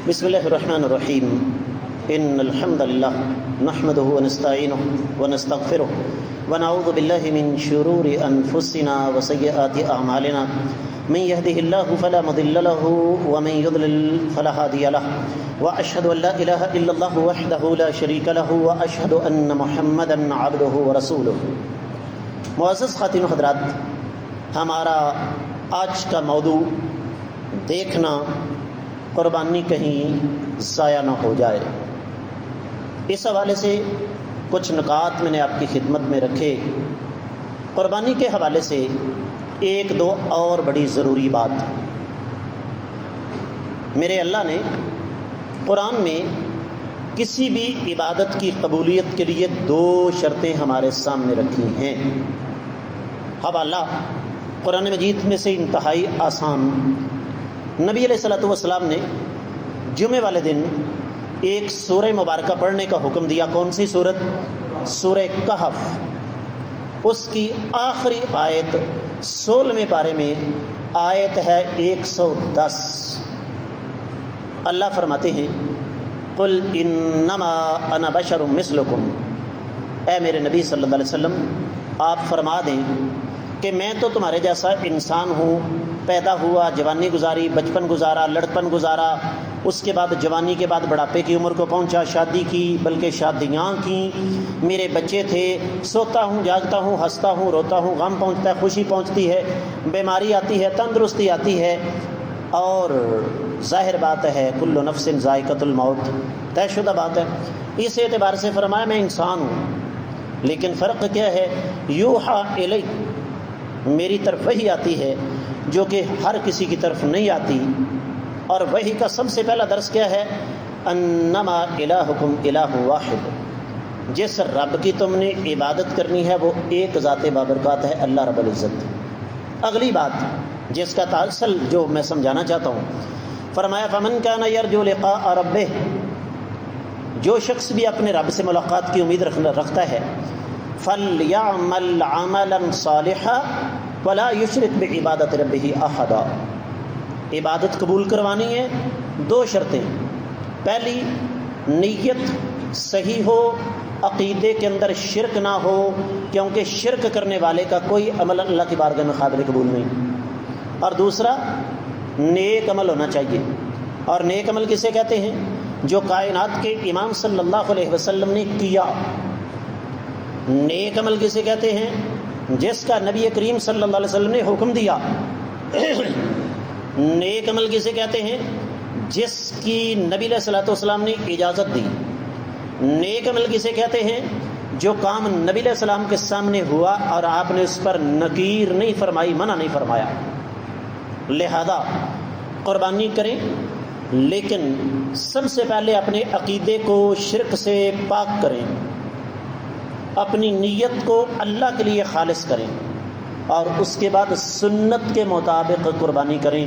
بسم الله الرحمن الرحيم إن الحمد لله نحمده ونستعينه ونستغفره ونعوذ بالله من شرور أنفسنا وسيئات أعمالنا من يهده الله فلا مضل له ومن يضلل فلا هادي له وأشهد أن لا إله إلا الله وحده لا شريك له وأشهد أن محمدا عبده ورسوله. معزز خواتین و حضرات، ہمارا آج کا موضوع دیکھنا قربانی کہیں ضائع نہ ہو جائے، اس حوالے سے کچھ نکات میں نے آپ کی خدمت میں رکھے. قربانی کے حوالے سے ایک دو اور بڑی ضروری بات. میرے اللہ نے قرآن میں کسی بھی عبادت کی قبولیت کے لیے دو شرطیں ہمارے سامنے رکھی ہیں. حوالہ قرآن مجید میں سے انتہائی آسان. نبی علیہ الصلوۃ والسلام نے جمعے والے دن ایک سورہ مبارکہ پڑھنے کا حکم دیا. کون سی سورت؟ سورہ کہف. اس کی آخری آیت 16ویں پارے میں آیت ہے 110. اللہ فرماتے ہیں قل انما انا بشر مثلکم. اے میرے نبی صلی اللہ علیہ وسلم، آپ فرما دیں کہ میں تو تمہارے جیسا انسان ہوں. پیدا ہوا، جوانی گزاری، بچپن گزارا، لڑکپن گزارا، اس کے بعد جوانی کے بعد بڑھاپے کی عمر کو پہنچا، شادی کی، بلکہ شادیاں کی، میرے بچے تھے. سوتا ہوں، جاگتا ہوں، ہنستا ہوں، روتا ہوں، غم پہنچتا ہے، خوشی پہنچتی ہے، بیماری آتی ہے، تندرستی آتی ہے. اور ظاہر بات ہے کل نفس ذائقۃ الموت، طے شدہ بات ہے. اس اعتبار سے فرمایا میں انسان ہوں. لیکن فرق کیا ہے؟ یوحا الی، میری طرف وحی آتی ہے جو کہ ہر کسی کی طرف نہیں آتی. اور وحی کا سب سے پہلا درس کیا ہے؟ انما الہکم الہ واحد. جس رب کی تم نے عبادت کرنی ہے وہ ایک ذات بابرکات ہے، اللہ رب العزت. اگلی بات جس کا تاصل جو میں سمجھانا چاہتا ہوں، فرمایا فمن کان یرجو لقاء ربہ، جو شخص بھی اپنے رب سے ملاقات کی امید رکھتا ہے، فلیعمل عملا صالحا ولا یشرک بعبادت ربہ احدا. عبادت قبول کروانی ہے، دو شرطیں. پہلی، نیت صحیح ہو، عقیدے کے اندر شرک نہ ہو، کیونکہ شرک کرنے والے کا کوئی عمل اللہ کی بارگاہ میں قابل قبول نہیں. اور دوسرا، نیک عمل ہونا چاہیے. اور نیک عمل کسے کہتے ہیں؟ جو کائنات کے امام صلی اللہ علیہ وسلم نے کیا. نیک عمل کسے کہتے ہیں؟ جس کا نبی کریم صلی اللہ علیہ وسلم نے حکم دیا. نیک عمل کسے کہتے ہیں؟ جس کی نبی علیہ الصلوۃ والسلام نے اجازت دی. نیک عمل کسے کہتے ہیں؟ جو کام نبی علیہ السلام کے سامنے ہوا اور آپ نے اس پر نکیر نہیں فرمائی، منع نہیں فرمایا. لہذا قربانی کریں، لیکن سب سے پہلے اپنے عقیدے کو شرک سے پاک کریں، اپنی نیت کو اللہ کے لیے خالص کریں، اور اس کے بعد سنت کے مطابق قربانی کریں.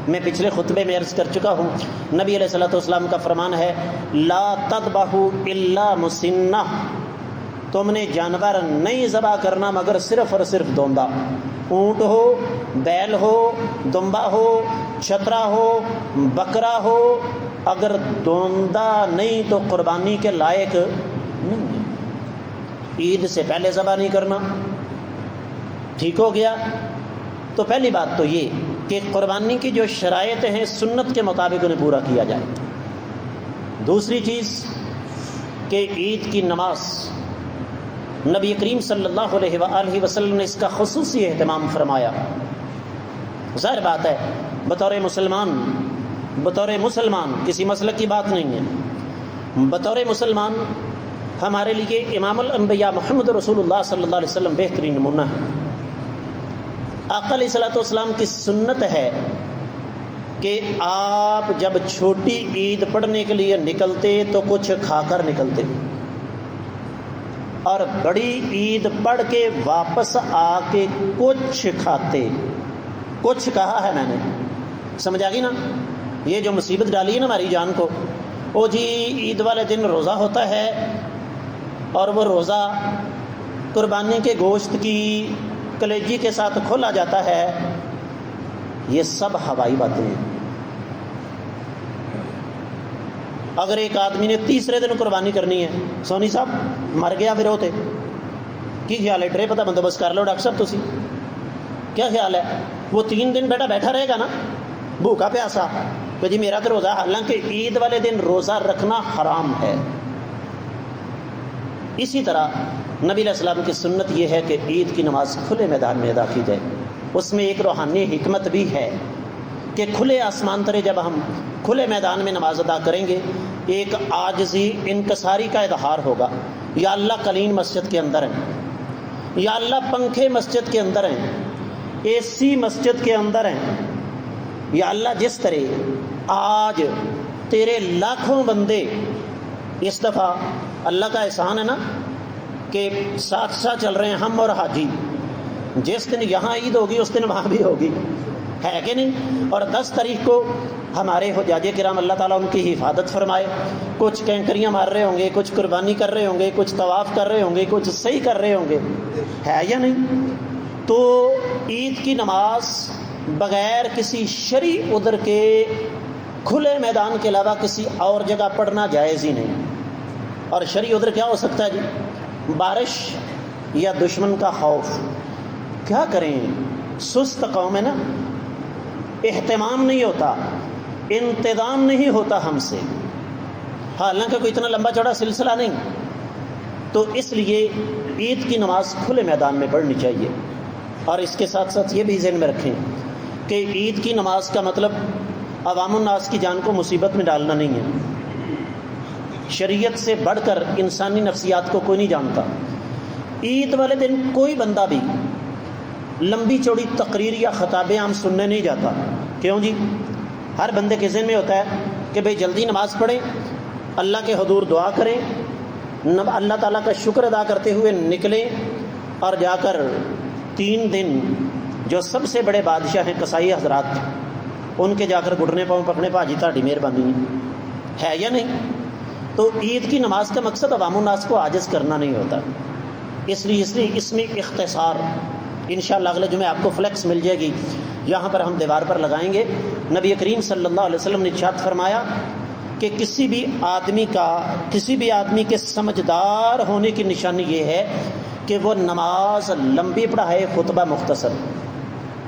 میں پچھلے خطبے میں عرض کر چکا ہوں، نبی علیہ الصلوۃ والسلام کا فرمان ہے لا تذبحوا الا مسنہ، تم نے جانور نہیں ذبح کرنا مگر صرف اور صرف دوندہ. اونٹ ہو، بیل ہو، دمبا ہو، چھترا ہو، بکرا ہو، اگر دوندہ نہیں تو قربانی کے لائق نہیں. عید سے پہلے ذبح نہیں کرنا. ٹھیک ہو گیا؟ تو پہلی بات تو یہ کہ قربانی کی جو شرائط ہیں سنت کے مطابق انہیں پورا کیا جائے. دوسری چیز کہ عید کی نماز، نبی کریم صلی اللہ علیہ وآلہ وسلم نے اس کا خصوصی اہتمام فرمایا. ظاہر بات ہے بطور مسلمان کسی مسلک کی بات نہیں ہے، بطور مسلمان ہمارے لیے امام الانبیاء محمد رسول اللہ صلی اللہ علیہ وسلم بہترین نمونہ ہے. آقا علیہ الصلوۃ والسلام کی سنت ہے کہ آپ جب چھوٹی عید پڑھنے کے لیے نکلتے تو کچھ کھا کر نکلتے، اور بڑی عید پڑھ کے واپس آ کے کچھ کھاتے. کچھ کہا ہے میں نے، سمجھ آ گئی نا؟ یہ جو مصیبت ڈالی ہے نا ہماری جان کو، او جی عید والے دن روزہ ہوتا ہے اور وہ روزہ قربانی کے گوشت کی کلیجی کے ساتھ کھولا جاتا ہے. یہ سب ہوائی باتیں ہیں. اگر ایک آدمی نے تیسرے دن قربانی کرنی ہے، سونی صاحب مر گیا پھر ہوتے کی خیال ہے؟ ٹرے پتہ بندوبست کر لو ڈاکٹر صاحب تسی، کیا خیال ہے؟ وہ 3 دن بیٹا بیٹھا رہے گا نا بھوکا پیاسا کہ جی میرا تو روزہ، حالانکہ عید والے دن روزہ رکھنا حرام ہے۔ اسی طرح نبی علیہ السلام کی سنت یہ ہے کہ عید کی نماز کھلے میدان میں ادا کی جائے۔ اس میں ایک روحانی حکمت بھی ہے کہ کھلے آسمان تلے جب ہم کھلے میدان میں نماز ادا کریں گے، ایک عاجزی انکساری کا اظہار ہوگا۔ یا اللہ قلین مسجد کے اندر ہیں، یا اللہ پنکھے مسجد کے اندر ہیں، اے سی مسجد کے اندر ہیں، یا اللہ جس طرح آج تیرے لاکھوں بندے، اس دفعہ اللہ کا احسان ہے نا کہ ساتھ ساتھ چل رہے ہیں ہم اور حاجی، جس دن یہاں عید ہوگی اس دن وہاں بھی ہوگی، ہے کہ نہیں؟ اور 10 تاریخ کو ہمارے حجاج کرام اللہ تعالیٰ ان کی حفاظت فرمائے، کچھ کینکریاں مار رہے ہوں گے، کچھ قربانی کر رہے ہوں گے، کچھ طواف کر رہے ہوں گے، کچھ صحیح کر رہے ہوں گے، ہے یا نہیں؟ تو عید کی نماز بغیر کسی شرعی عذر کے کھلے میدان کے علاوہ کسی اور جگہ پڑھنا جائز ہی نہیں۔ اور شرعی عذر کیا ہو سکتا ہے جی؟ بارش یا دشمن کا خوف۔ کیا کریں، سست قوم ہے نا، اہتمام نہیں ہوتا، انتظام نہیں ہوتا ہم سے، حالانکہ کوئی اتنا لمبا چوڑا سلسلہ نہیں۔ تو اس لیے عید کی نماز کھلے میدان میں پڑھنی چاہیے۔ اور اس کے ساتھ ساتھ یہ بھی ذہن میں رکھیں کہ عید کی نماز کا مطلب عوام الناس کی جان کو مصیبت میں ڈالنا نہیں ہے۔ شریعت سے بڑھ کر انسانی نفسیات کو کوئی نہیں جانتا۔ عید والے دن کوئی بندہ بھی لمبی چوڑی تقریر یا خطاب عام سننے نہیں جاتا۔ کیوں جی؟ ہر بندے کے ذہن میں ہوتا ہے کہ بھئی جلدی نماز پڑھیں، اللہ کے حضور دعا کریں، اللہ تعالیٰ کا شکر ادا کرتے ہوئے نکلیں، اور جا کر 3 دن جو سب سے بڑے بادشاہ ہیں قصائی حضرات، ان کے جا کر گھٹنے پاؤں پکڑنے، پاجی تہاڈی مہربانی ہے یا نہیں؟ تو عید کی نماز کا مقصد عوام الناس کو عاجز کرنا نہیں ہوتا۔ اس لیے اس میں اختصار، انشاءاللہ اگلے جمعے آپ کو فلیکس مل جائے گی، یہاں پر ہم دیوار پر لگائیں گے۔ نبی کریم صلی اللہ علیہ وسلم نے ارشاد فرمایا کہ کسی بھی آدمی کے سمجھدار ہونے کی نشانی یہ ہے کہ وہ نماز لمبی پڑھائے، خطبہ مختصر۔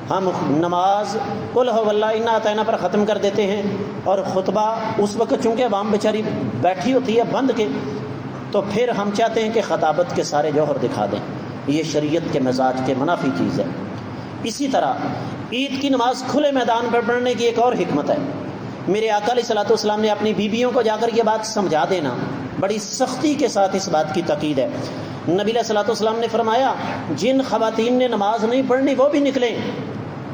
ہم نماز قل هو اللہ انا اعطینا پر ختم کر دیتے ہیں، اور خطبہ اس وقت چونکہ عوام بیچاری بیٹھی ہوتی ہے بند کے، تو پھر ہم چاہتے ہیں کہ خطابت کے سارے جوہر دکھا دیں۔ یہ شریعت کے مزاج کے منافی چیز ہے۔ اسی طرح عید کی نماز کھلے میدان پر پڑھنے کی ایک اور حکمت ہے۔ میرے آقا علیہ الصلوۃ والسلام نے اپنی بیویوں کو جا کر یہ بات سمجھا دینا، بڑی سختی کے ساتھ اس بات کی تاکید ہے۔ نبی علیہ الصلوۃ والسلام نے فرمایا جن خواتین نے نماز نہیں پڑھنی وہ بھی نکلیں۔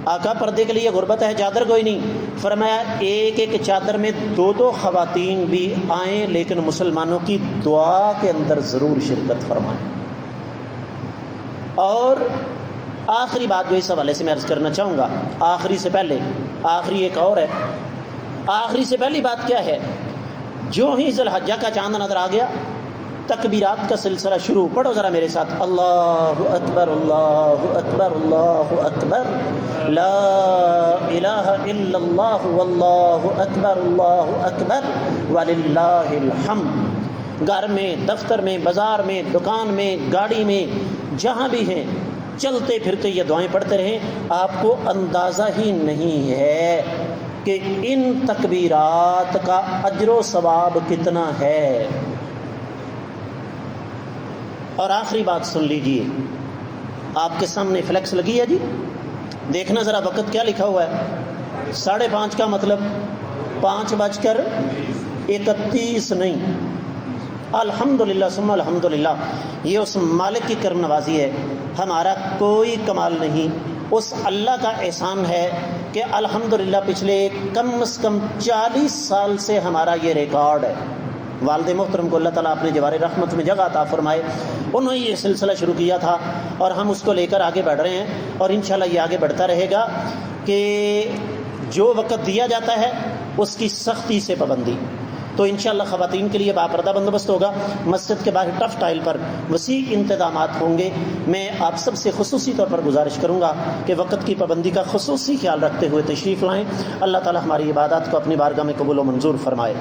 آقا پردے کے لیے غربت ہے، چادر کوئی نہیں، فرمایا ایک ایک چادر میں 2 خواتین بھی آئیں، لیکن مسلمانوں کی دعا کے اندر ضرور شرکت فرمائیں۔ اور آخری بات جو اس حوالے سے میں عرض کرنا چاہوں گا، آخری سے پہلی بات کیا ہے؟ جو ہی ذی الحجہ کا چاند نظر آ گیا، تکبیرات کا سلسلہ شروع۔ پڑھو ذرا میرے ساتھ، اللہ اکبر اللہ اکبر اللہ اکبر، لا الہ الا اللہ واللہ اکبر اللہ اکبر وللہ الحمد۔ گھر میں، دفتر میں، بازار میں، دکان میں، گاڑی میں، جہاں بھی ہیں، چلتے پھرتے یہ دعائیں پڑھتے رہیں۔ آپ کو اندازہ ہی نہیں ہے کہ ان تکبیرات کا اجر و ثواب کتنا ہے۔ اور آخری بات سن لیجئے، آپ کے سامنے فلیکس لگی ہے جی، دیکھنا ذرا وقت کیا لکھا ہوا ہے۔ 5:30 کا مطلب 5:31 نہیں۔ الحمدللہ ثم الحمدللہ، یہ اس مالک کی کرم نوازی ہے، ہمارا کوئی کمال نہیں، اس اللہ کا احسان ہے کہ الحمدللہ پچھلے کم از کم 40 سال سے ہمارا یہ ریکارڈ ہے۔ والد محترم کو اللہ تعالیٰ اپنے جوار رحمت میں جگہ عطا فرمائے، انہوں نے یہ سلسلہ شروع کیا تھا اور ہم اس کو لے کر آگے بڑھ رہے ہیں، اور انشاءاللہ یہ آگے بڑھتا رہے گا کہ جو وقت دیا جاتا ہے اس کی سختی سے پابندی۔ تو انشاءاللہ خواتین کے لیے باپردہ بندوبست ہوگا، مسجد کے باہر ٹف ٹائل پر وسیع انتظامات ہوں گے۔ میں آپ سب سے خصوصی طور پر گزارش کروں گا کہ وقت کی پابندی کا خصوصی خیال رکھتے ہوئے تشریف لائیں۔ اللہ تعالی ہماری عبادات کو اپنی بارگاہ میں قبول و منظور فرمائے۔